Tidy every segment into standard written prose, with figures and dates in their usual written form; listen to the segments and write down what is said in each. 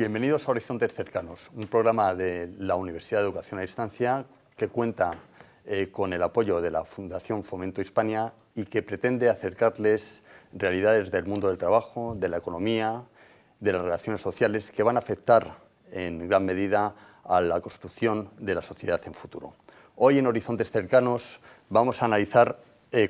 Bienvenidos a Horizontes Cercanos, un programa de la Universidad de Educación a Distancia que cuenta con el apoyo de la Fundación Fomento Hispania y que pretende acercarles realidades del mundo del trabajo, de la economía, de las relaciones sociales que van a afectar en gran medida a la construcción de la sociedad en futuro. Hoy en Horizontes Cercanos vamos a analizar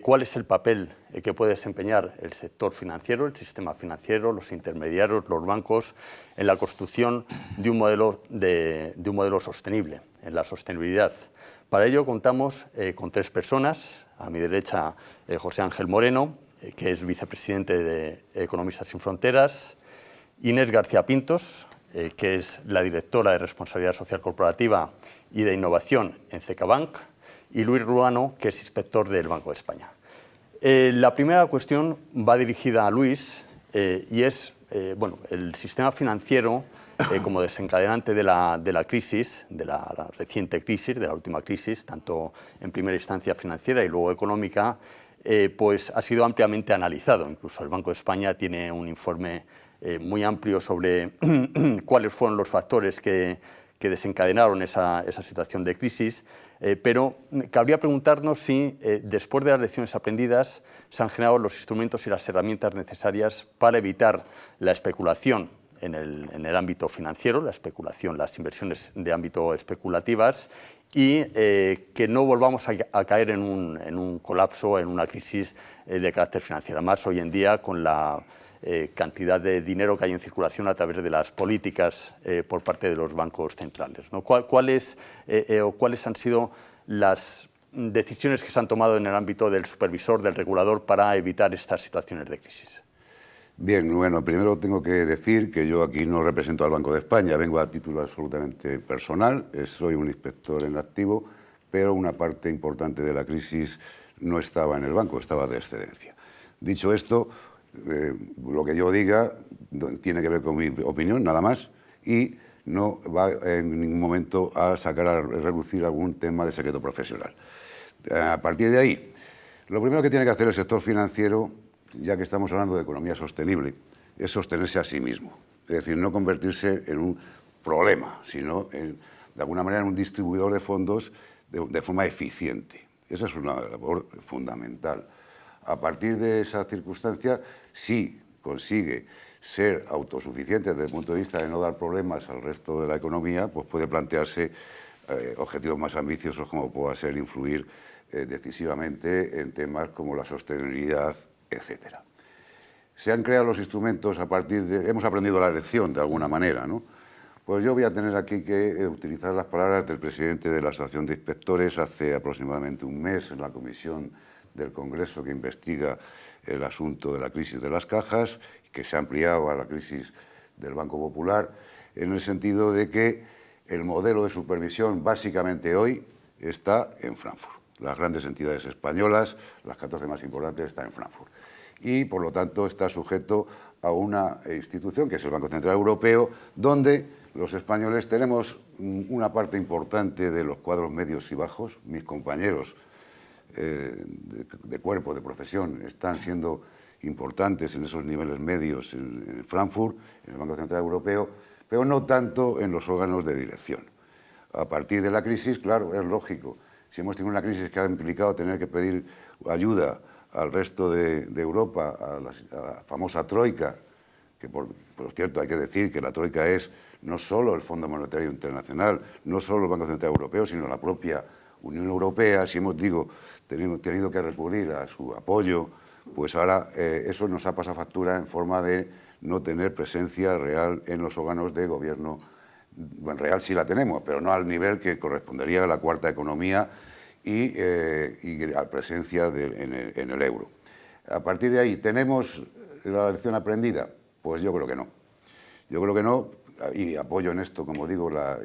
cuál es el papel que puede desempeñar el sector financiero, el sistema financiero, los intermediarios, los bancos, en la construcción de un modelo sostenible, en la sostenibilidad. Para ello contamos con tres personas. A mi derecha, José Ángel Moreno, que es vicepresidente de Economistas sin Fronteras; Inés García Pintos, que es la directora de Responsabilidad Social Corporativa y de Innovación en CaixaBank; y Luis Ruano, que es inspector del Banco de España. La primera cuestión va dirigida a Luis y es el sistema financiero como desencadenante de la crisis, de la reciente crisis, de la última crisis, tanto en primera instancia financiera y luego económica, pues ha sido ampliamente analizado. Incluso el Banco de España tiene un informe muy amplio sobre cuáles fueron los factores que desencadenaron esa situación de crisis, pero cabría preguntarnos si después de las lecciones aprendidas se han generado los instrumentos y las herramientas necesarias para evitar la especulación en el ámbito financiero, las inversiones de ámbito especulativas, y que no volvamos a caer en un colapso, en una crisis de carácter financiero. Además, hoy en día, con la cantidad de dinero que hay en circulación a través de las políticas por parte de los bancos centrales, ¿no? ¿Cuáles han sido las decisiones que se han tomado en el ámbito del supervisor, del regulador, para evitar estas situaciones de crisis? Bien, bueno, primero tengo que decir que yo aquí no represento al Banco de España, vengo a título absolutamente personal, soy un inspector en activo, pero una parte importante de la crisis no estaba en el banco, estaba de excedencia. Dicho esto, lo que yo diga tiene que ver con mi opinión, nada más, y no va en ningún momento a sacar a relucir algún tema de secreto profesional. A partir de ahí, lo primero que tiene que hacer el sector financiero, ya que estamos hablando de economía sostenible, es sostenerse a sí mismo. Es decir, no convertirse en un problema, sino de alguna manera en un distribuidor de fondos de forma eficiente. Esa es una labor fundamental. A partir de esa circunstancia, si consigue ser autosuficiente desde el punto de vista de no dar problemas al resto de la economía, pues puede plantearse objetivos más ambiciosos, como pueda ser influir decisivamente en temas como la sostenibilidad, etc. Se han creado los instrumentos a partir de... Hemos aprendido la lección de alguna manera, ¿no? Pues yo voy a tener aquí que utilizar las palabras del presidente de la Asociación de Inspectores hace aproximadamente un mes en la comisión del Congreso que investiga el asunto de la crisis de las cajas, que se ha ampliado a la crisis del Banco Popular, en el sentido de que el modelo de supervisión básicamente hoy está en Frankfurt. Las grandes entidades españolas, las 14 más importantes, están en Frankfurt. Y, por lo tanto, está sujeto a una institución, que es el Banco Central Europeo, donde los españoles tenemos una parte importante de los cuadros medios y bajos. Mis compañeros de cuerpo, de profesión, están siendo importantes en esos niveles medios en Frankfurt, en el Banco Central Europeo, pero no tanto en los órganos de dirección. A partir de la crisis, claro, es lógico. Si hemos tenido una crisis que ha implicado tener que pedir ayuda al resto de Europa, a la famosa Troika, que por cierto hay que decir que la Troika es no solo el Fondo Monetario Internacional, no solo el Banco Central Europeo, sino la propia Unión Europea. Si hemos tenido que recurrir a su apoyo, pues ahora eso nos ha pasado factura en forma de no tener presencia real en los órganos de gobierno. Bueno, real sí la tenemos, pero no al nivel que correspondería a la cuarta economía y a presencia en el euro. A partir de ahí, ¿tenemos la lección aprendida? Pues yo creo que no. Yo creo que no, y apoyo en esto, como digo, la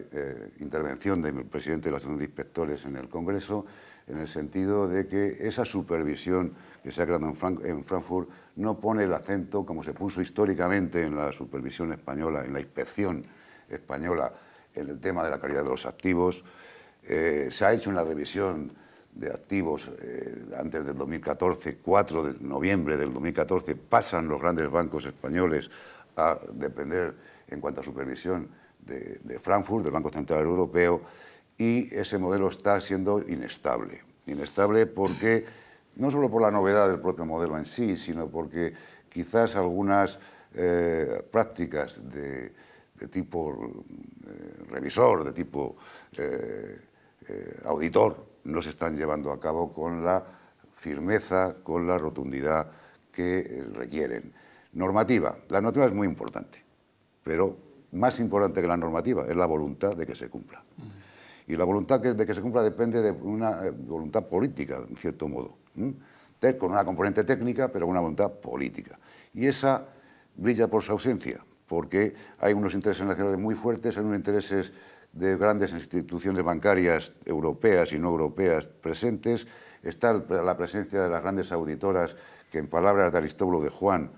intervención del presidente de la Asociación de Inspectores en el Congreso, en el sentido de que esa supervisión que se ha creado en Frankfurt no pone el acento, como se puso históricamente en la supervisión española, en la inspección española, en el tema de la calidad de los activos. Se ha hecho una revisión de activos antes del 2014, 4 de noviembre del 2014, pasan los grandes bancos españoles a depender en cuanto a supervisión de Frankfurt, del Banco Central Europeo, y ese modelo está siendo inestable. Inestable porque, no solo por la novedad del propio modelo en sí, sino porque quizás algunas prácticas de tipo revisor, de tipo auditor, no se están llevando a cabo con la firmeza, con la rotundidad que requieren. Normativa. La normativa es muy importante, pero más importante que la normativa es la voluntad de que se cumpla. Y la voluntad de que se cumpla depende de una voluntad política, en cierto modo, con una componente técnica, pero una voluntad política. Y esa brilla por su ausencia, porque hay unos intereses nacionales muy fuertes, hay unos intereses de grandes instituciones bancarias europeas y no europeas presentes, está la presencia de las grandes auditoras que, en palabras de Aristóbulo de Juan,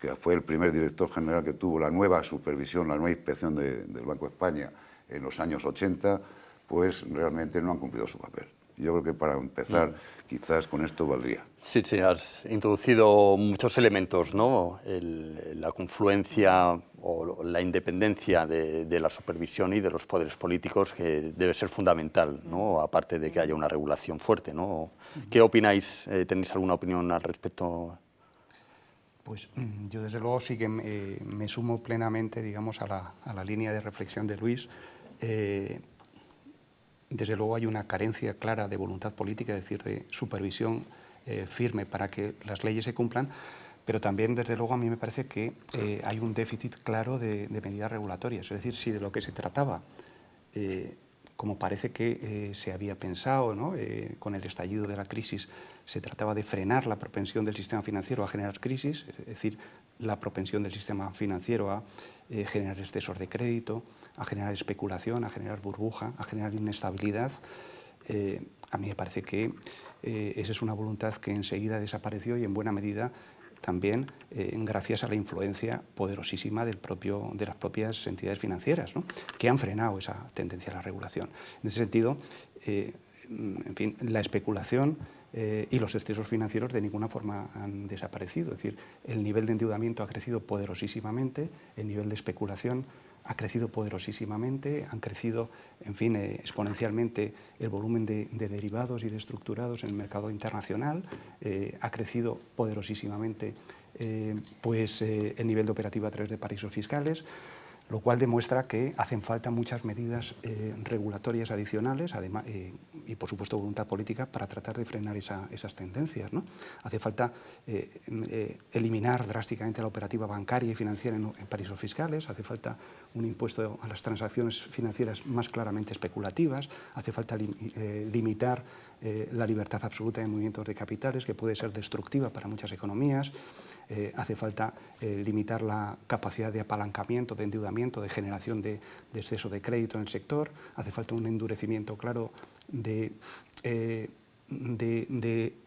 que fue el primer director general que tuvo la nueva supervisión, la nueva inspección del Banco de España en los años 80, pues realmente no han cumplido su papel. Yo creo que para empezar, quizás con esto valdría. Sí, sí, has introducido muchos elementos, ¿no? La confluencia o la independencia de la supervisión y de los poderes políticos, que debe ser fundamental, ¿no? Aparte de que haya una regulación fuerte, ¿no? ¿Qué opináis? ¿Tenéis alguna opinión al respecto? Pues yo desde luego sí que me sumo plenamente, digamos, a la línea de reflexión de Luis. Desde luego hay una carencia clara de voluntad política, es decir, de supervisión firme para que las leyes se cumplan, pero también, desde luego, a mí me parece que hay un déficit claro de medidas regulatorias. Es decir, si de lo que se trataba, como parece que se había pensado, ¿no? Con el estallido de la crisis, se trataba de frenar la propensión del sistema financiero a generar crisis, es decir, la propensión del sistema financiero a generar excesos de crédito, a generar especulación, a generar burbuja, a generar inestabilidad. A mí me parece que esa es una voluntad que enseguida desapareció y en buena medida también gracias a la influencia poderosísima de las propias entidades financieras, ¿no? Que han frenado esa tendencia a la regulación. En ese sentido, en fin, la especulación y los excesos financieros de ninguna forma han desaparecido. Es decir, el nivel de endeudamiento ha crecido poderosísimamente, el nivel de especulación ha crecido poderosísimamente, han crecido, en fin, exponencialmente el volumen de derivados y de estructurados en el mercado internacional, ha crecido poderosísimamente el nivel de operativa a través de paraísos fiscales, lo cual demuestra que hacen falta muchas medidas regulatorias adicionales, además, y por supuesto voluntad política para tratar de frenar esas tendencias, ¿no? Hace falta eliminar drásticamente la operativa bancaria y financiera en paraísos fiscales, hace falta un impuesto a las transacciones financieras más claramente especulativas, hace falta limitar la libertad absoluta de movimientos de capitales, que puede ser destructiva para muchas economías. Hace falta limitar la capacidad de apalancamiento, de endeudamiento, de generación de exceso de crédito en el sector. Hace falta un endurecimiento claro del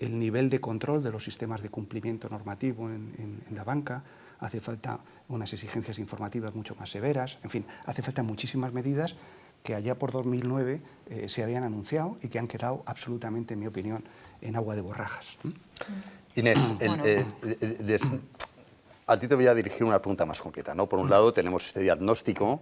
nivel de control de los sistemas de cumplimiento normativo en la banca. Hace falta unas exigencias informativas mucho más severas. En fin, hace falta muchísimas medidas que allá por 2009 se habían anunciado y que han quedado absolutamente, en mi opinión, en agua de borrajas. Inés, a ti te voy a dirigir una pregunta más concreta, ¿no? Por un lado tenemos este diagnóstico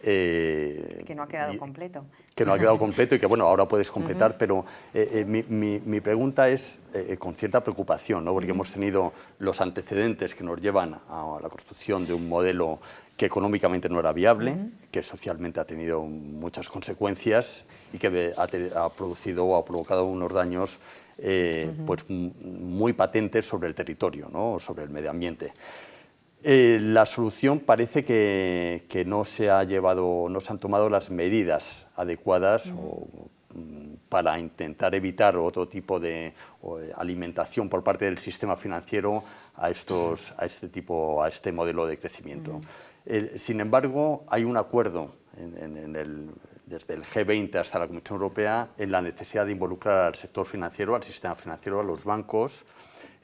que no ha quedado completo. Que no ha quedado completo y que, bueno, ahora puedes completar, pero mi pregunta es con cierta preocupación, ¿no? Porque hemos tenido los antecedentes que nos llevan a la construcción de un modelo que económicamente no era viable, que socialmente ha tenido muchas consecuencias y que ha producido o ha provocado unos daños pues muy patentes sobre el territorio, ¿no? Sobre el medio ambiente. La solución parece que no se han tomado las medidas adecuadas para intentar evitar otro tipo de alimentación por parte del sistema financiero a este modelo de crecimiento. Sin embargo, hay un acuerdo desde el G20 hasta la Comisión Europea en la necesidad de involucrar al sector financiero, al sistema financiero, a los bancos,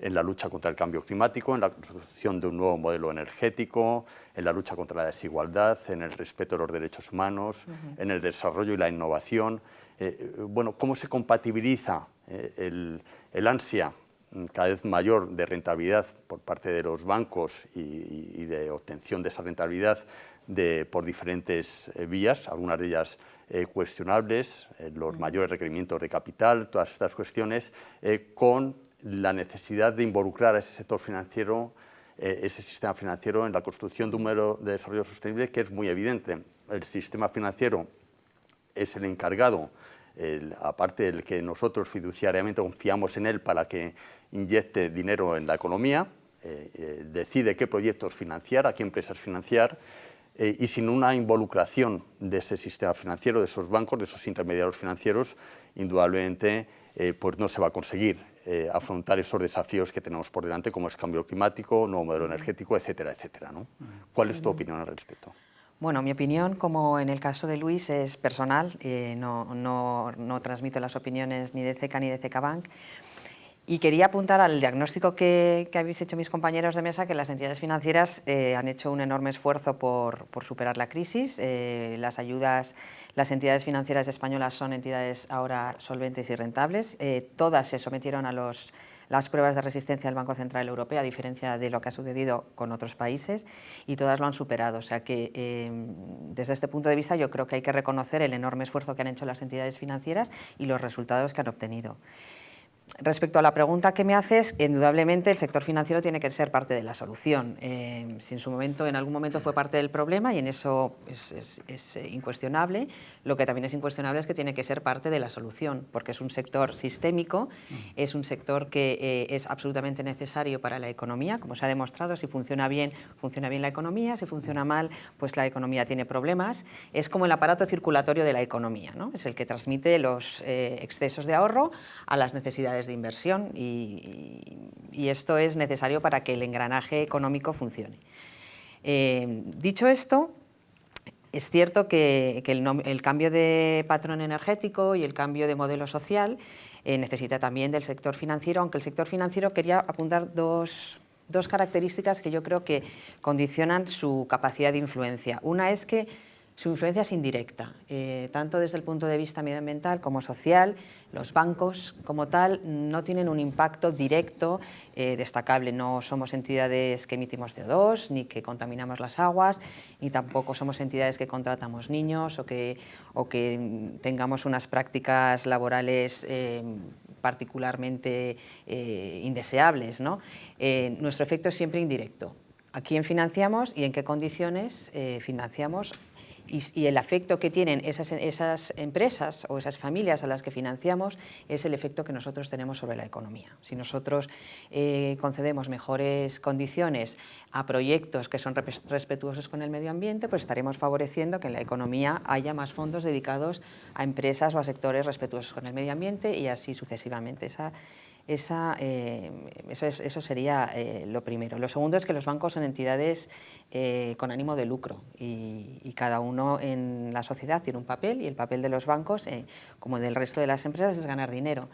en la lucha contra el cambio climático, en la construcción de un nuevo modelo energético, en la lucha contra la desigualdad, en el respeto de los derechos humanos, en el desarrollo y la innovación. Bueno, ¿cómo se compatibiliza el ansia cada vez mayor de rentabilidad por parte de los bancos y de obtención de esa rentabilidad por diferentes vías, algunas de ellas cuestionables, los mayores requerimientos de capital, todas estas cuestiones, con la necesidad de involucrar a ese sector financiero, ese sistema financiero, en la construcción de un modelo de desarrollo sostenible que es muy evidente. El sistema financiero es el encargado, aparte del que nosotros fiduciariamente confiamos en él para que inyecte dinero en la economía, decide qué proyectos financiar, a qué empresas financiar, y sin una involucración de ese sistema financiero, de esos bancos, de esos intermediarios financieros, indudablemente pues no se va a conseguir afrontar esos desafíos que tenemos por delante, como es cambio climático, nuevo modelo energético, etcétera, etcétera, ¿no? ¿Cuál es tu opinión al respecto? Bueno, mi opinión, como en el caso de Luis, es personal, no transmito las opiniones ni de CECA ni de CECA Bank. Y quería apuntar al diagnóstico que habéis hecho mis compañeros de mesa, que las entidades financieras han hecho un enorme esfuerzo por superar la crisis. Las entidades financieras españolas son entidades ahora solventes y rentables. Todas se sometieron a las pruebas de resistencia del Banco Central Europeo, a diferencia de lo que ha sucedido con otros países, y todas lo han superado. O sea que, desde este punto de vista, yo creo que hay que reconocer el enorme esfuerzo que han hecho las entidades financieras y los resultados que han obtenido. Respecto a la pregunta que me haces, indudablemente el sector financiero tiene que ser parte de la solución. Si en algún momento fue parte del problema, y en eso es incuestionable, lo que también es incuestionable es que tiene que ser parte de la solución, porque es un sector sistémico, es un sector que es absolutamente necesario para la economía, como se ha demostrado. Si funciona bien la economía; si funciona mal, pues la economía tiene problemas. Es como el aparato circulatorio de la economía, ¿no? Es el que transmite los excesos de ahorro a las necesidades de inversión, y esto es necesario para que el engranaje económico funcione. Dicho esto, es cierto que el cambio de patrón energético y el cambio de modelo social necesita también del sector financiero, aunque el sector financiero, quería apuntar dos características que yo creo que condicionan su capacidad de influencia. Una es que su influencia es indirecta, tanto desde el punto de vista medioambiental como social. Los bancos, como tal, no tienen un impacto directo destacable. No somos entidades que emitimos CO2, ni que contaminamos las aguas, ni tampoco somos entidades que contratamos niños o que tengamos unas prácticas laborales particularmente indeseables, ¿no? Nuestro efecto es siempre indirecto. ¿A quién financiamos y en qué condiciones financiamos? Y el efecto que tienen esas empresas o esas familias a las que financiamos es el efecto que nosotros tenemos sobre la economía. Si nosotros concedemos mejores condiciones a proyectos que son respetuosos con el medio ambiente, pues estaremos favoreciendo que en la economía haya más fondos dedicados a empresas o a sectores respetuosos con el medio ambiente, y así sucesivamente. Eso sería lo primero. Lo segundo es que los bancos son entidades con ánimo de lucro, y cada uno en la sociedad tiene un papel, y el papel de los bancos, como del resto de las empresas, es ganar dinero.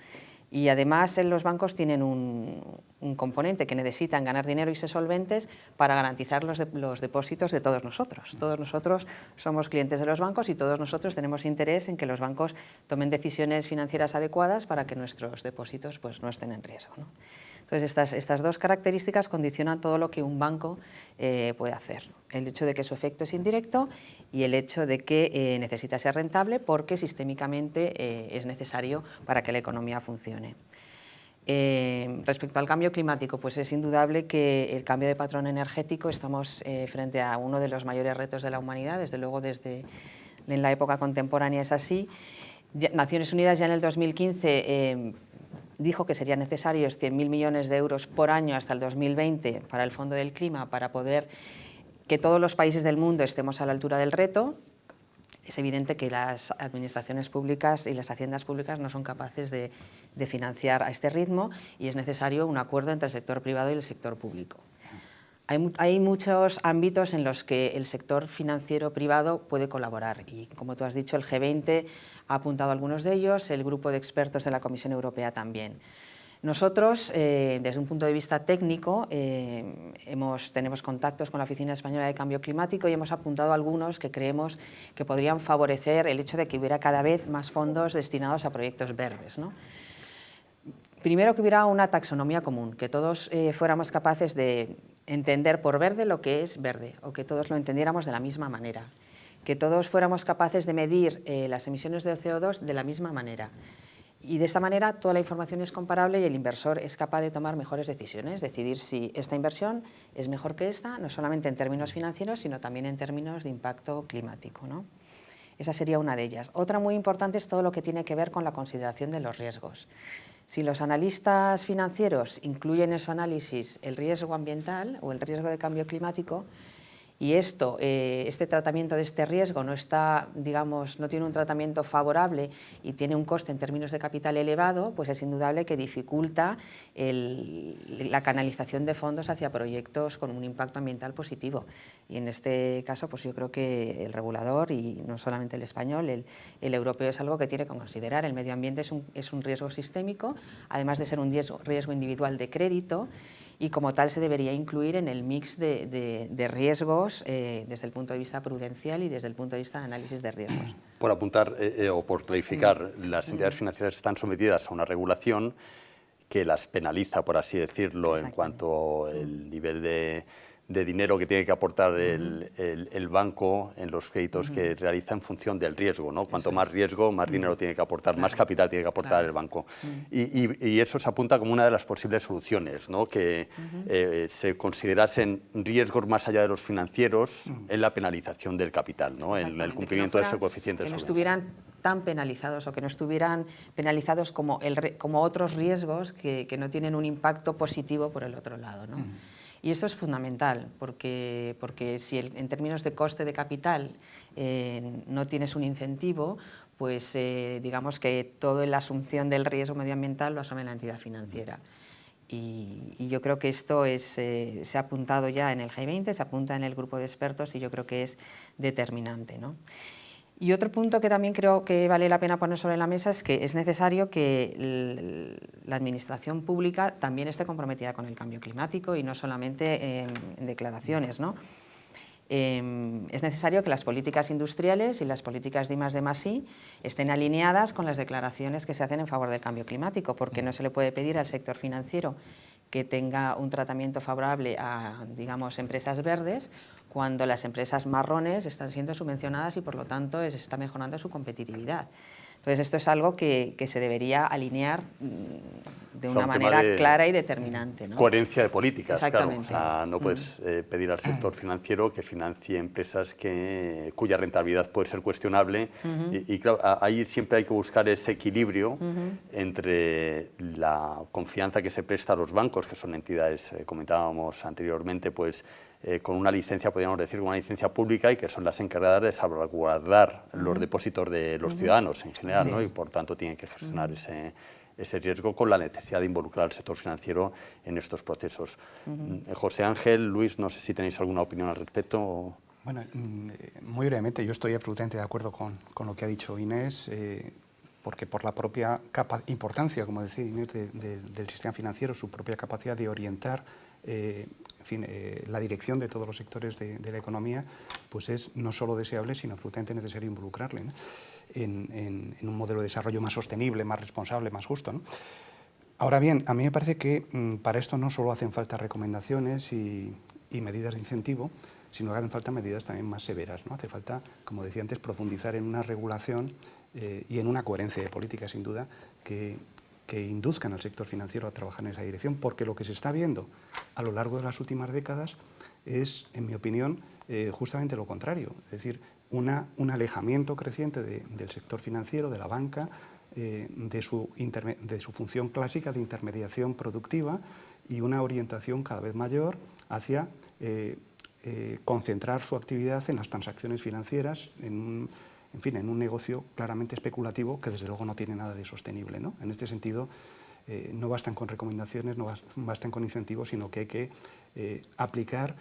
Y además los bancos tienen un componente que necesitan ganar dinero y ser solventes para garantizar los depósitos de todos nosotros. Todos nosotros somos clientes de los bancos, y todos nosotros tenemos interés en que los bancos tomen decisiones financieras adecuadas para que nuestros depósitos pues no estén en riesgo, ¿no? Entonces, estas dos características condicionan todo lo que un banco puede hacer. El hecho de que su efecto es indirecto, y el hecho de que necesita ser rentable porque sistémicamente es necesario para que la economía funcione. Respecto al cambio climático, pues es indudable que el cambio de patrón energético, estamos frente a uno de los mayores retos de la humanidad, desde luego en la época contemporánea es así. Naciones Unidas ya en el 2015 dijo que serían necesarios 100.000 millones de euros por año hasta el 2020 para el Fondo del Clima, para poder que todos los países del mundo estemos a la altura del reto. Es evidente que las administraciones públicas y las haciendas públicas no son capaces de financiar a este ritmo, y es necesario un acuerdo entre el sector privado y el sector público. Hay muchos ámbitos en los que el sector financiero privado puede colaborar, y como tú has dicho, el G20 ha apuntado a algunos de ellos, el grupo de expertos de la Comisión Europea también. Nosotros, desde un punto de vista técnico, tenemos contactos con la Oficina Española de Cambio Climático, y hemos apuntado a algunos que creemos que podrían favorecer el hecho de que hubiera cada vez más fondos destinados a proyectos verdes, ¿no? Primero, que hubiera una taxonomía común, que todos fuéramos capaces de entender por verde lo que es verde, o que todos lo entendiéramos de la misma manera, que todos fuéramos capaces de medir las emisiones de CO2 de la misma manera. Y de esta manera toda la información es comparable y el inversor es capaz de tomar mejores decisiones, decidir si esta inversión es mejor que esta, no solamente en términos financieros, sino también en términos de impacto climático, ¿no? Esa sería una de ellas. Otra muy importante es todo lo que tiene que ver con la consideración de los riesgos. Si los analistas financieros incluyen en su análisis el riesgo ambiental o el riesgo de cambio climático, y este tratamiento de este riesgo no está, digamos, no tiene un tratamiento favorable y tiene un coste en términos de capital elevado, pues es indudable que dificulta la canalización de fondos hacia proyectos con un impacto ambiental positivo. Y en este caso, pues yo creo que el regulador, y no solamente el español, el europeo, es algo que tiene que considerar. El medio ambiente es un riesgo sistémico, además de ser un riesgo individual de crédito, y como tal se debería incluir en el mix de riesgos desde el punto de vista prudencial y desde el punto de vista de análisis de riesgos. Por apuntar o por clarificar, las entidades financieras están sometidas a una regulación que las penaliza, por así decirlo, en cuanto al nivel de dinero que tiene que aportar el banco en los créditos que realiza en función del riesgo, ¿no? Cuanto más riesgo, más dinero tiene que aportar, más capital tiene que aportar el banco. Y eso se apunta como una de las posibles soluciones, ¿no? Que se considerasen riesgos más allá de los financieros en la penalización del capital, ¿no? En el cumplimiento de ese coeficiente de solvencia. solvencia. Que no estuvieran tan penalizados o que no estuvieran penalizados como otros riesgos que no tienen un impacto positivo por el otro lado, ¿no? Y esto es fundamental, porque si en términos de coste de capital no tienes un incentivo, pues digamos que toda la asunción del riesgo medioambiental lo asume la entidad financiera. Y yo creo que esto se ha apuntado ya en el G20, se apunta en el grupo de expertos y yo creo que es determinante, ¿no? Y otro punto que también creo que vale la pena poner sobre la mesa es que es necesario que la administración pública también esté comprometida con el cambio climático y no solamente en declaraciones, ¿no? Es necesario que las políticas industriales y las políticas de I+D+I estén alineadas con las declaraciones que se hacen en favor del cambio climático, porque no se le puede pedir al sector financiero que tenga un tratamiento favorable a, digamos, empresas verdes, cuando las empresas marrones están siendo subvencionadas y, por lo tanto, se está mejorando su competitividad. Entonces, esto es algo que se debería alinear de una manera clara y determinante, ¿no? Coherencia de políticas, claro. O Exactamente. sea, no puedes pedir al sector financiero que financie empresas cuya rentabilidad puede ser cuestionable. Y claro, ahí siempre hay que buscar ese equilibrio entre la confianza que se presta a los bancos, que son entidades, comentábamos anteriormente, pues con una licencia, podríamos decir, una licencia pública, y que son las encargadas de salvaguardar los depósitos de los ciudadanos en general, ¿no? Y por tanto tienen que gestionar ese riesgo con la necesidad de involucrar al sector financiero en estos procesos. José Ángel, Luis, no sé si tenéis alguna opinión al respecto. Bueno, muy brevemente, yo estoy absolutamente de acuerdo con lo que ha dicho Inés, porque por la propia importancia, como decía Inés, del sistema financiero, su propia capacidad de orientar la dirección de todos los sectores de la economía, pues es no solo deseable, sino absolutamente necesario involucrarle, ¿no? en un modelo de desarrollo más sostenible, más responsable, más justo, ¿no? Ahora bien, a mí me parece que para esto no solo hacen falta recomendaciones y medidas de incentivo, sino que hacen falta medidas también más severas, ¿no? Hace falta, como decía antes, profundizar en una regulación y en una coherencia de política, sin duda, que induzcan al sector financiero a trabajar en esa dirección, porque lo que se está viendo a lo largo de las últimas décadas es, en mi opinión, justamente lo contrario, es decir, un alejamiento creciente del sector financiero, de la banca, de su función clásica de intermediación productiva, y una orientación cada vez mayor hacia concentrar su actividad en las transacciones financieras, en un negocio claramente especulativo que desde luego no tiene nada de sostenible, ¿no? En este sentido, no bastan con recomendaciones, no bastan con incentivos, sino que hay que aplicar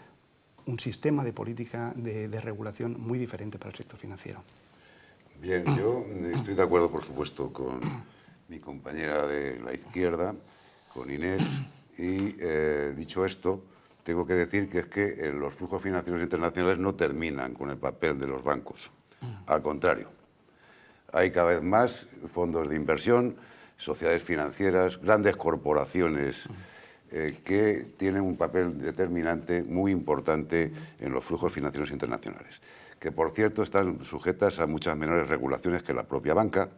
un sistema de política de regulación muy diferente para el sector financiero. Bien, yo estoy de acuerdo, por supuesto, con mi compañera de la izquierda, con Inés, y dicho esto, tengo que decir que es que los flujos financieros internacionales no terminan con el papel de los bancos. Al contrario, hay cada vez más fondos de inversión sociedades financieras, grandes corporaciones que tienen un papel determinante muy importante en los flujos financieros internacionales, que por cierto están sujetas a muchas menores regulaciones que la propia banca,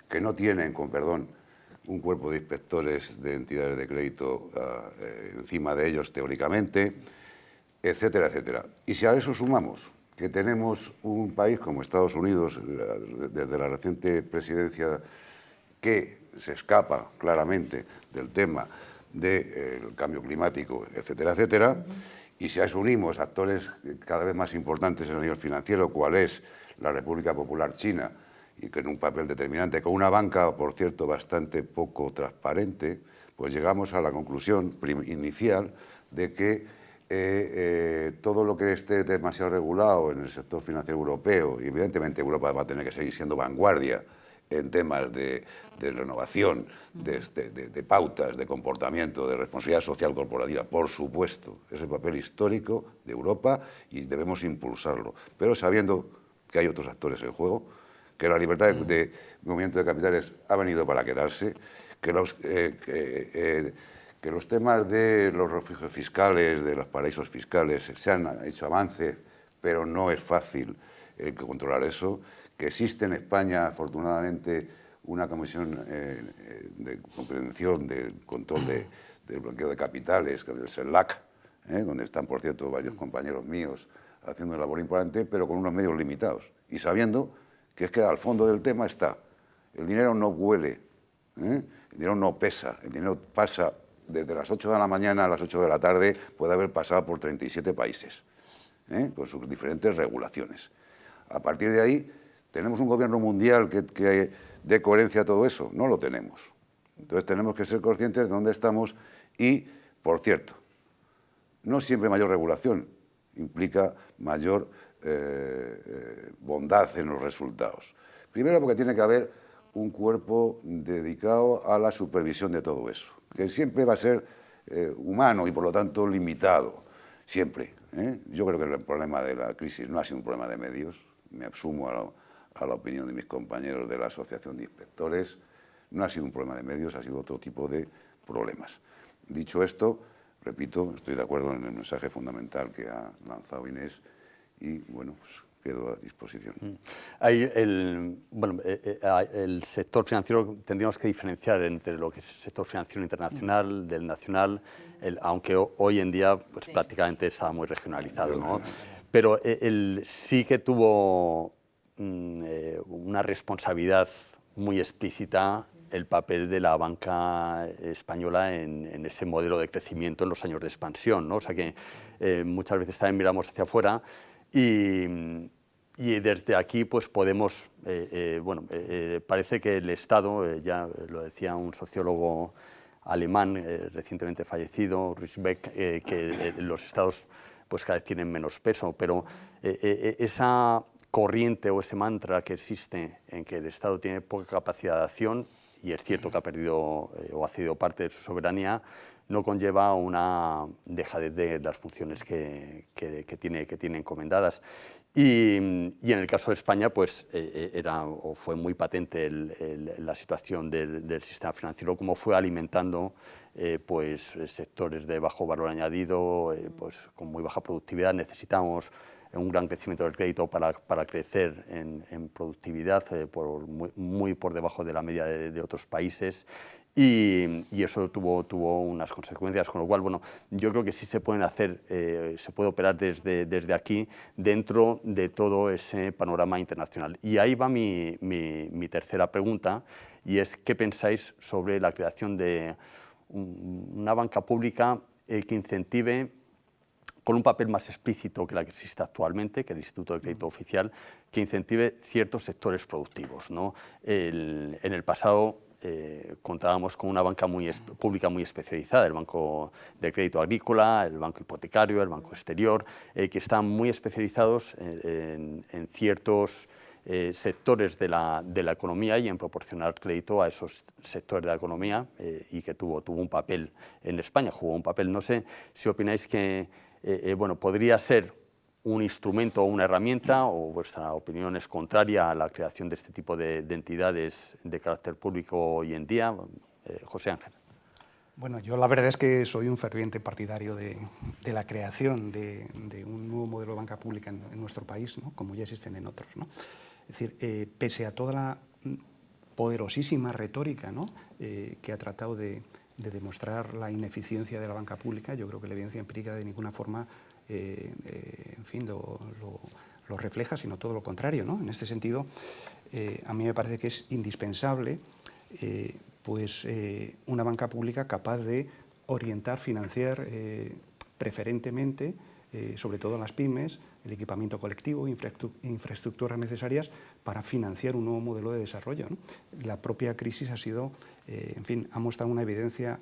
que no tienen, con perdón, un cuerpo de inspectores de entidades de crédito encima de ellos teóricamente, etcétera, etcétera. Y si a eso sumamos que tenemos un país como Estados Unidos, desde la reciente presidencia, que se escapa claramente del tema del cambio climático, etcétera, etcétera, y si a eso unimos actores cada vez más importantes en el nivel financiero, cual es la República Popular China, y que en un papel determinante, con una banca, por cierto, bastante poco transparente, pues llegamos a la conclusión inicial de que todo lo que esté demasiado regulado en el sector financiero europeo, y evidentemente Europa va a tener que seguir siendo vanguardia en temas de renovación, de pautas, de comportamiento, de responsabilidad social corporativa, por supuesto, es el papel histórico de Europa y debemos impulsarlo, pero sabiendo que hay otros actores en juego, que la libertad de movimiento de capitales ha venido para quedarse, que los temas de los refugios fiscales, de los paraísos fiscales, se han hecho avances, pero no es fácil controlar eso, que existe en España, afortunadamente, una comisión de prevención del control del blanqueo de capitales, que es el CELAC, donde están, por cierto, varios compañeros míos haciendo una labor importante, pero con unos medios limitados, y sabiendo que es que al fondo del tema está, el dinero no huele, el dinero no pesa, el dinero pasa desde las 8 de la mañana a las 8 de la tarde, puede haber pasado por 37 países, con sus diferentes regulaciones. A partir de ahí, ¿tenemos un gobierno mundial que dé coherencia a todo eso? No lo tenemos. Entonces tenemos que ser conscientes de dónde estamos y, por cierto, no siempre mayor regulación implica mayor bondad en los resultados. Primero porque tiene que haber un cuerpo dedicado a la supervisión de todo eso, que siempre va a ser humano y por lo tanto limitado, siempre. Yo creo que el problema de la crisis no ha sido un problema de medios, me asumo a la opinión de mis compañeros de la Asociación de Inspectores, no ha sido un problema de medios, ha sido otro tipo de problemas. Dicho esto, repito, estoy de acuerdo en el mensaje fundamental que ha lanzado Inés y, bueno, pues quedo a disposición. El sector financiero, tendríamos que diferenciar entre lo que es el sector financiero internacional, del nacional, aunque hoy en día pues, sí, prácticamente está muy regionalizado, ¿no? Pero sí que tuvo una responsabilidad muy explícita el papel de la banca española en ese modelo de crecimiento en los años de expansión, ¿no? O sea que muchas veces también miramos hacia afuera y desde aquí pues podemos, parece que el Estado, ya lo decía un sociólogo alemán recientemente fallecido, Ruisbeck, que los Estados pues cada vez tienen menos peso, pero esa corriente o ese mantra que existe en que el Estado tiene poca capacidad de acción, y es cierto que ha perdido o ha cedido parte de su soberanía, no conlleva una dejadez de las funciones que tiene encomendadas. Y en el caso de España, pues fue muy patente la situación del sistema financiero, cómo fue alimentando pues sectores de bajo valor añadido, pues con muy baja productividad. Necesitamos un gran crecimiento del crédito para crecer en productividad, muy por debajo de la media de otros países. Y eso tuvo unas consecuencias, con lo cual, bueno, yo creo que sí se pueden hacer, se puede operar desde aquí, dentro de todo ese panorama internacional. Y ahí va mi tercera pregunta, y es, ¿qué pensáis sobre la creación de una banca pública que incentive, con un papel más explícito que la que existe actualmente, que el Instituto de Crédito Oficial, que incentive ciertos sectores productivos, ¿no? En el pasado contábamos con una banca pública muy especializada, el Banco de Crédito Agrícola, el Banco Hipotecario, el Banco Exterior, que están muy especializados en ciertos sectores de la economía y en proporcionar crédito a esos sectores de la economía, y que tuvo un papel en España, jugó un papel. No sé si opináis que podría ser un instrumento o una herramienta, o vuestra opinión es contraria a la creación de este tipo de entidades de carácter público hoy en día? José Ángel. Bueno, yo la verdad es que soy un ferviente partidario de la creación de un nuevo modelo de banca pública en nuestro país, ¿no?, como ya existen en otros, ¿no? Es decir, pese a toda la poderosísima retórica, ¿no?, que ha tratado de demostrar la ineficiencia de la banca pública, yo creo que la evidencia empírica de ninguna forma en fin, lo refleja, sino todo lo contrario, ¿no? En este sentido, a mí me parece que es indispensable una banca pública capaz de orientar, financiar preferentemente, sobre todo en las pymes, el equipamiento colectivo, infraestructuras necesarias para financiar un nuevo modelo de desarrollo, ¿no? La propia crisis ha sido, en fin, ha mostrado una evidencia,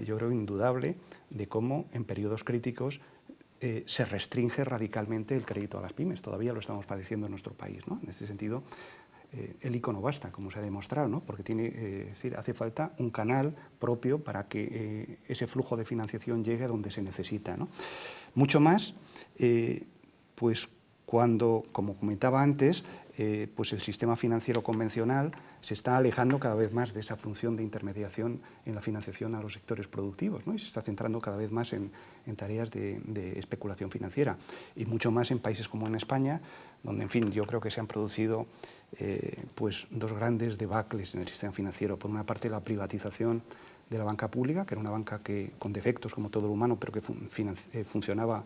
yo creo, indudable de cómo en periodos críticos se restringe radicalmente el crédito a las pymes. Todavía lo estamos padeciendo en nuestro país, ¿no? En este sentido, el ICO no basta, como se ha demostrado, ¿no? Porque es decir, hace falta un canal propio para que ese flujo de financiación llegue a donde se necesita, ¿no? Mucho más, pues cuando, como comentaba antes, pues el sistema financiero convencional se está alejando cada vez más de esa función de intermediación en la financiación a los sectores productivos, ¿no? Y se está centrando cada vez más en tareas de especulación financiera, y mucho más en países como en España, donde, en fin, yo creo que se han producido pues dos grandes debacles en el sistema financiero. Por una parte, la privatización de la banca pública, que era una banca que, con defectos como todo lo humano, pero que funcionaba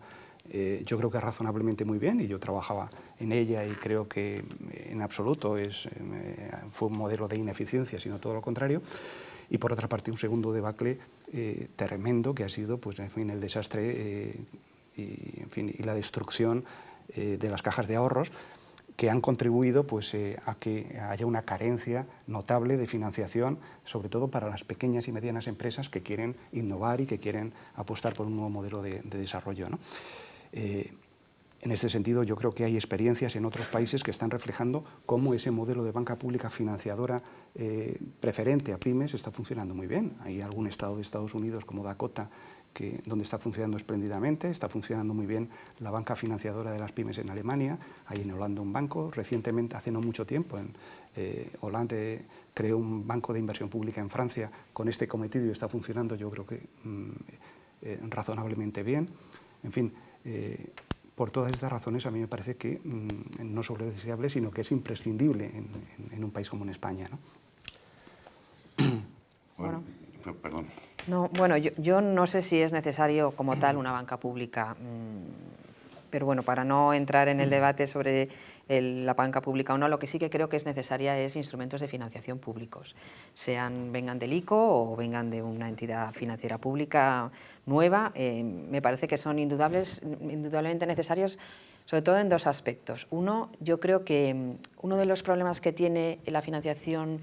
yo creo que razonablemente muy bien, y yo trabajaba en ella y creo que en absoluto fue un modelo de ineficiencia, sino todo lo contrario. Y por otra parte, un segundo debacle tremendo, que ha sido, pues, en fin, el desastre y la destrucción de las cajas de ahorros, que han contribuido, pues, a que haya una carencia notable de financiación, sobre todo para las pequeñas y medianas empresas que quieren innovar y que quieren apostar por un nuevo modelo de desarrollo, ¿no? En este sentido, yo creo que hay experiencias en otros países que están reflejando cómo ese modelo de banca pública financiadora preferente a pymes está funcionando muy bien. Hay algún estado de Estados Unidos, como Dakota, donde está funcionando espléndidamente. Está funcionando muy bien la banca financiadora de las pymes en Alemania. Hay en Holanda un banco. Recientemente, hace no mucho tiempo, en Holanda creó un banco de inversión pública en Francia con este cometido y está funcionando, yo creo que razonablemente bien. En fin, por todas estas razones, a mí me parece que no solo es deseable, sino que es imprescindible en un país como en España, ¿no? Bueno, perdón. No, bueno, yo no sé si es necesario como tal una banca pública, pero bueno, para no entrar en el debate sobre la banca pública o no, lo que sí que creo que es necesaria es instrumentos de financiación públicos, vengan del ICO o vengan de una entidad financiera pública nueva. Me parece que son indudablemente necesarios, sobre todo en dos aspectos. Uno, yo creo que uno de los problemas que tiene la financiación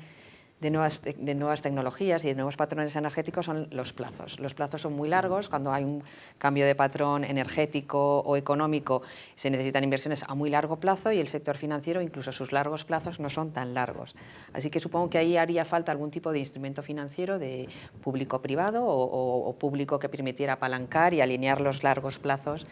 de nuevas tecnologías y de nuevos patrones energéticos son los plazos. Los plazos son muy largos. Cuando hay un cambio de patrón energético o económico, se necesitan inversiones a muy largo plazo, y el sector financiero, incluso sus largos plazos, no son tan largos. Así que supongo que ahí haría falta algún tipo de instrumento financiero de público-privado o público que permitiera apalancar y alinear los largos plazos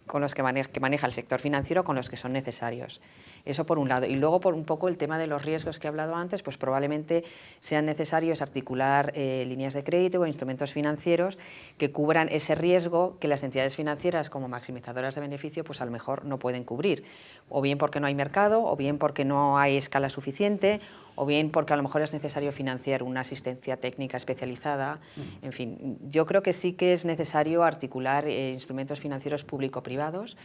con los que maneja el sector financiero con los que son necesarios. Eso por un lado. Y luego, por un poco, el tema de los riesgos que he hablado antes, pues probablemente sean necesarios articular líneas de crédito o instrumentos financieros que cubran ese riesgo que las entidades financieras, como maximizadoras de beneficio, pues a lo mejor no pueden cubrir. O bien porque no hay mercado, o bien porque no hay escala suficiente, o bien porque a lo mejor es necesario financiar una asistencia técnica especializada. En fin, yo creo que sí que es necesario articular instrumentos financieros público-privados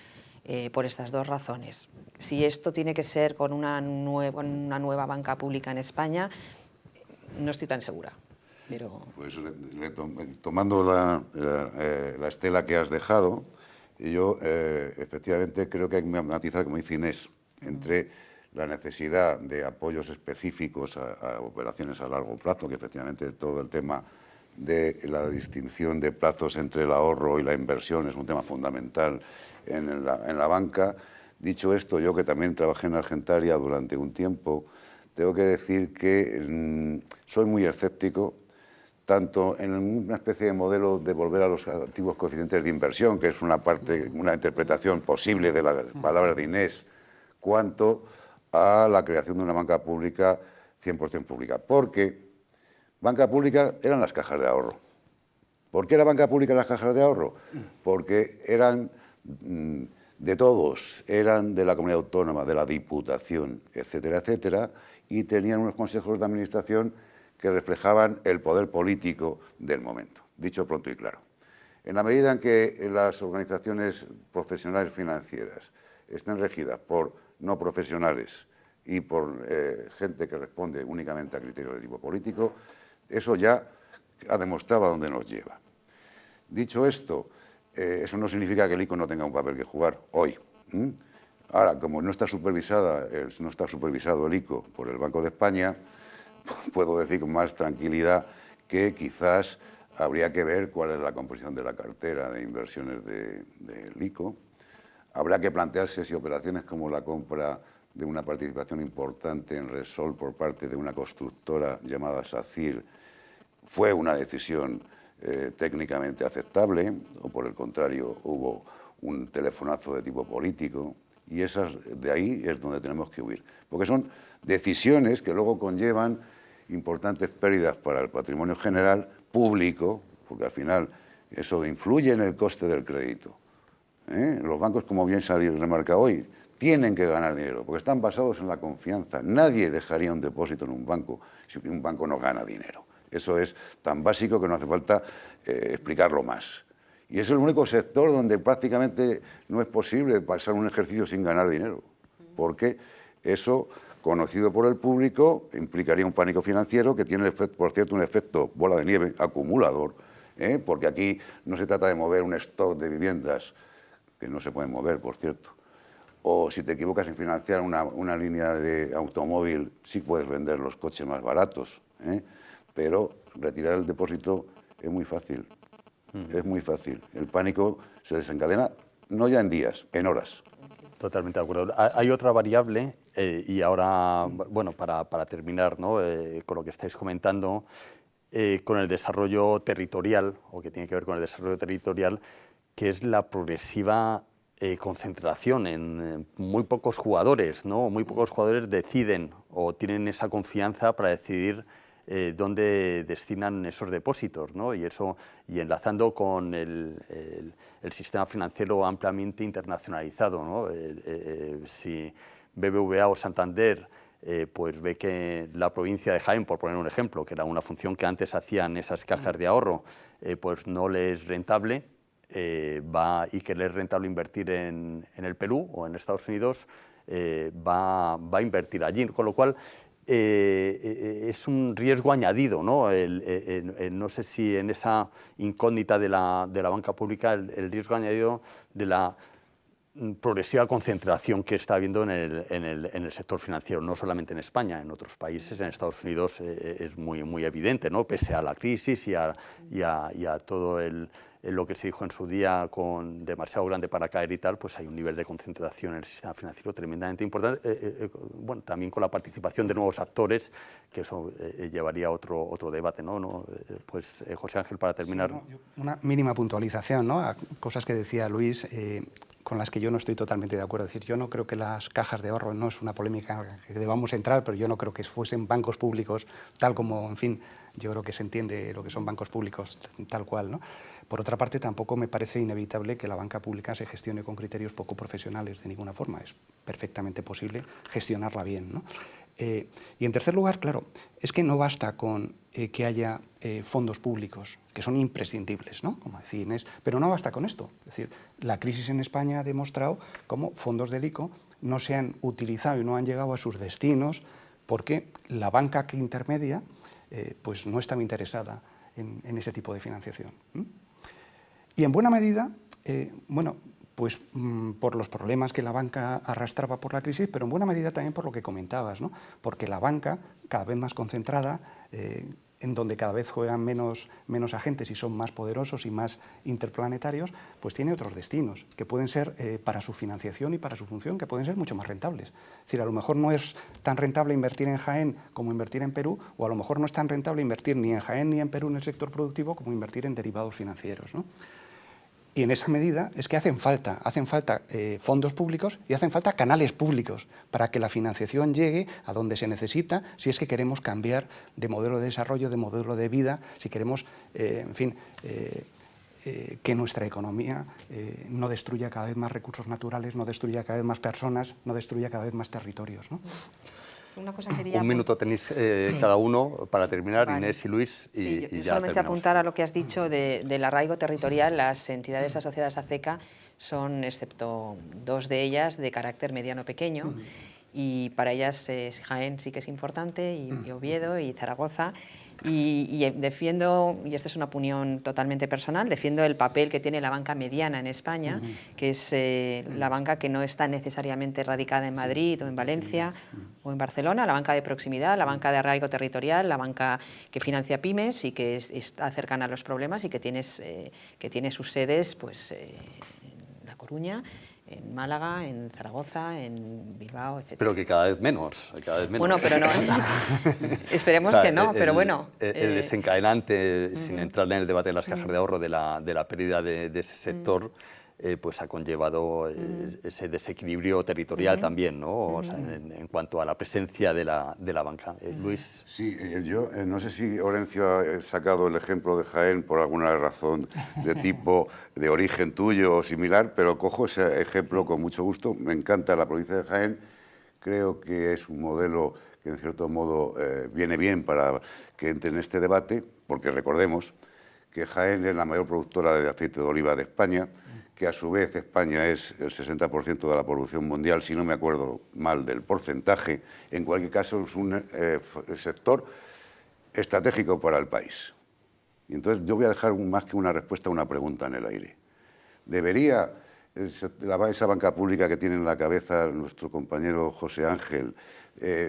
por estas dos razones. Si esto tiene que ser con una nueva banca pública en España, no estoy tan segura. Pero... Pues tomando la estela que has dejado, yo efectivamente creo que hay que matizar, como dice Inés, entre la necesidad de apoyos específicos a operaciones a largo plazo, que efectivamente todo el tema de la distinción de plazos entre el ahorro y la inversión es un tema fundamental en la banca. Dicho esto, yo que también trabajé en Argentaria durante un tiempo, tengo que decir que soy muy escéptico tanto en una especie de modelo de volver a los antiguos coeficientes de inversión, que es una interpretación posible de las palabras de Inés, cuanto a la creación de una banca pública 100% pública. Porque banca pública eran las cajas de ahorro. ¿Por qué la banca pública las cajas de ahorro? Porque eran de todos, eran de la comunidad autónoma, de la Diputación, etcétera, etcétera, y tenían unos consejos de administración que reflejaban el poder político del momento, dicho pronto y claro. En la medida en que las organizaciones profesionales financieras estén regidas por no profesionales y por gente que responde únicamente a criterios de tipo político, eso ya ha demostrado a dónde nos lleva. Dicho esto, eso no significa que el ICO no tenga un papel que jugar hoy. Ahora, como no está supervisado el ICO por el Banco de España, puedo decir con más tranquilidad que quizás habría que ver cuál es la composición de la cartera de inversiones del ICO. Habrá que plantearse si operaciones como la compra de una participación importante en Repsol por parte de una constructora llamada SACIR fue una decisión técnicamente aceptable, o por el contrario hubo un telefonazo de tipo político, y de ahí es donde tenemos que huir, porque son decisiones que luego conllevan importantes pérdidas para el patrimonio general público, porque al final eso influye en el coste del crédito. Los bancos, como bien se ha remarcado hoy, tienen que ganar dinero, porque están basados en la confianza. Nadie dejaría un depósito en un banco si un banco no gana dinero. Eso es tan básico que no hace falta explicarlo más. Y es el único sector donde prácticamente no es posible pasar un ejercicio sin ganar dinero, porque eso, conocido por el público, implicaría un pánico financiero que tiene, por cierto, un efecto bola de nieve acumulador, porque aquí no se trata de mover un stock de viviendas, que no se pueden mover, por cierto, o si te equivocas en financiar una línea de automóvil, sí puedes vender los coches más baratos, pero retirar el depósito es muy fácil. Es muy fácil. El pánico se desencadena no ya en días, en horas. Totalmente de acuerdo. Hay otra variable, y ahora, bueno, para terminar, ¿no? Con lo que estáis comentando, con el desarrollo territorial, o que tiene que ver con el desarrollo territorial, que es la progresiva concentración en muy pocos jugadores, ¿no? Muy pocos jugadores deciden o tienen esa confianza para decidir dónde destinan esos depósitos, ¿no? Y enlazando con el sistema financiero ampliamente internacionalizado, ¿no? Si BBVA o Santander pues ve que la provincia de Jaén, por poner un ejemplo, que era una función que antes hacían esas cajas de ahorro, pues no les es rentable, y que le es rentable invertir en el Perú o en Estados Unidos, va a invertir allí, con lo cual es un riesgo añadido, ¿no? No sé si en esa incógnita de la banca pública, el riesgo añadido de la progresiva concentración que está habiendo en el sector financiero, no solamente en España, en otros países, en Estados Unidos es muy evidente, ¿no? Pese a la crisis y a todo lo que se dijo en su día con demasiado grande para caer y tal, pues hay un nivel de concentración en el sistema financiero tremendamente importante, bueno, también con la participación de nuevos actores, que eso llevaría a otro debate, ¿no? Pues José Ángel, para terminar. Sí, no, una mínima puntualización, ¿no? A cosas que decía Luis, con las que yo no estoy totalmente de acuerdo. Es decir, yo no creo que las cajas de ahorro, no es una polémica que debamos entrar, pero yo no creo que fuesen bancos públicos tal como, en fin, yo creo que se entiende lo que son bancos públicos tal cual, ¿no? Por otra parte, tampoco me parece inevitable que la banca pública se gestione con criterios poco profesionales de ninguna forma. Es perfectamente posible gestionarla bien, ¿no? Y en tercer lugar, claro, es que no basta con que haya fondos públicos, que son imprescindibles, ¿no? Como decía Inés, pero no basta con esto. Es decir, la crisis en España ha demostrado cómo fondos del ICO no se han utilizado y no han llegado a sus destinos porque la banca que intermedia pues no estaba interesada en ese tipo de financiación. Y en buena medida, bueno, pues por los problemas que la banca arrastraba por la crisis, pero en buena medida también por lo que comentabas, ¿no? Porque la banca, cada vez más concentrada, en donde cada vez juegan menos agentes y son más poderosos y más interplanetarios, pues tiene otros destinos, que pueden ser para su financiación y para su función, que pueden ser mucho más rentables. Es decir, a lo mejor no es tan rentable invertir en Jaén como invertir en Perú, o a lo mejor no es tan rentable invertir ni en Jaén ni en Perú en el sector productivo como invertir en derivados financieros, ¿no? Y en esa medida es que hacen falta fondos públicos y hacen falta canales públicos para que la financiación llegue a donde se necesita si es que queremos cambiar de modelo de desarrollo, de modelo de vida, si queremos, que nuestra economía no destruya cada vez más recursos naturales, no destruya cada vez más personas, no destruya cada vez más territorios, ¿no? Una cosa quería... Un minuto tenéis cada uno para terminar, Vale. Inés y Luis, y Sí, ya solamente terminamos. apuntar a lo que has dicho del arraigo territorial. Las entidades asociadas a CECA son, excepto 2 de ellas, de carácter mediano-pequeño, y para ellas Jaén sí que es importante, y Oviedo y Zaragoza. Y defiendo, y esta es una opinión totalmente personal, defiendo el papel que tiene la banca mediana en España, que es la banca que no está necesariamente radicada en Madrid o en Valencia o en Barcelona, la banca de proximidad, la banca de arraigo territorial, la banca que financia pymes y que está cercana a los problemas y que tiene sus sedes pues, en La Coruña, en Málaga, en Zaragoza, en Bilbao, etc. Pero que cada vez menos. Bueno, pero no. Esperemos que no, pero bueno. El desencadenante, sin entrar en el debate de las cajas de ahorro, de la pérdida de ese sector, pues ha conllevado ese desequilibrio territorial también, ¿no? O sea, en cuanto a la presencia de la banca. Luis. Sí, yo no sé si Orencio ha sacado el ejemplo de Jaén por alguna razón de tipo de origen tuyo o similar, pero cojo ese ejemplo con mucho gusto. Me encanta la provincia de Jaén, creo que es un modelo que en cierto modo viene bien para que entre en este debate, porque recordemos que Jaén es la mayor productora de aceite de oliva de España, que a su vez España es el 60% de la producción mundial, si no me acuerdo mal del porcentaje. En cualquier caso, es un sector estratégico para el país. Y entonces yo voy a dejar más que una respuesta, una pregunta en el aire. ¿Debería esa banca pública que tiene en la cabeza nuestro compañero José Ángel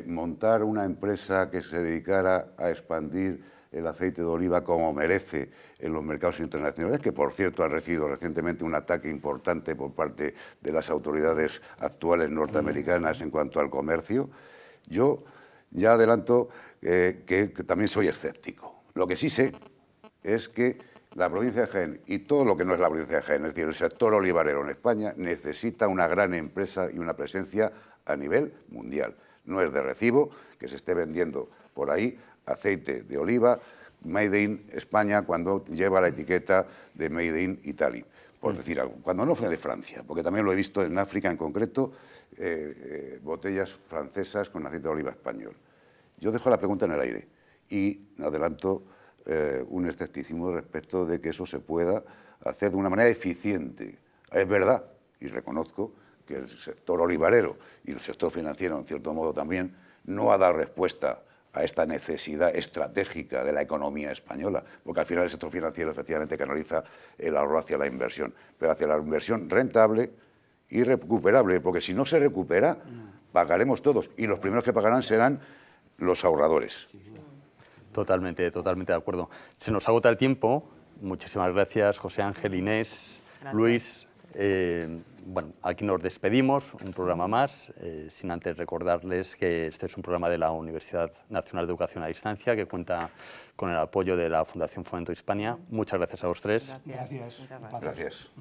montar una empresa que se dedicara a expandir el aceite de oliva como merece en los mercados internacionales, que por cierto ha recibido recientemente un ataque importante por parte de las autoridades actuales norteamericanas en cuanto al comercio? Yo ya adelanto que también soy escéptico. Lo que sí sé es que la provincia de Jaén y todo lo que no es la provincia de Jaén, es decir, el sector olivarero en España, necesita una gran empresa y una presencia a nivel mundial. No es de recibo que se esté vendiendo por ahí aceite de oliva Made in España cuando lleva la etiqueta de Made in Italy, por decir algo. Cuando no fue de Francia, porque también lo he visto en África en concreto, botellas francesas con aceite de oliva español. Yo dejo la pregunta en el aire y adelanto un escepticismo respecto de que eso se pueda hacer de una manera eficiente. Es verdad, y reconozco, que el sector olivarero y el sector financiero, en cierto modo también, no ha dado respuesta a esta necesidad estratégica de la economía española, porque al final el sector financiero efectivamente canaliza el ahorro hacia la inversión, pero hacia la inversión rentable y recuperable, porque si no se recupera, pagaremos todos, y los primeros que pagarán serán los ahorradores. Totalmente de acuerdo. Se nos agota el tiempo. Muchísimas gracias, José Ángel, Inés, Gracias. Luis. Bueno, aquí nos despedimos, un programa más, sin antes recordarles que este es un programa de la Universidad Nacional de Educación a Distancia que cuenta con el apoyo de la Fundación Fomento Hispania. Muchas gracias a los tres. Gracias. Muchas gracias. Gracias.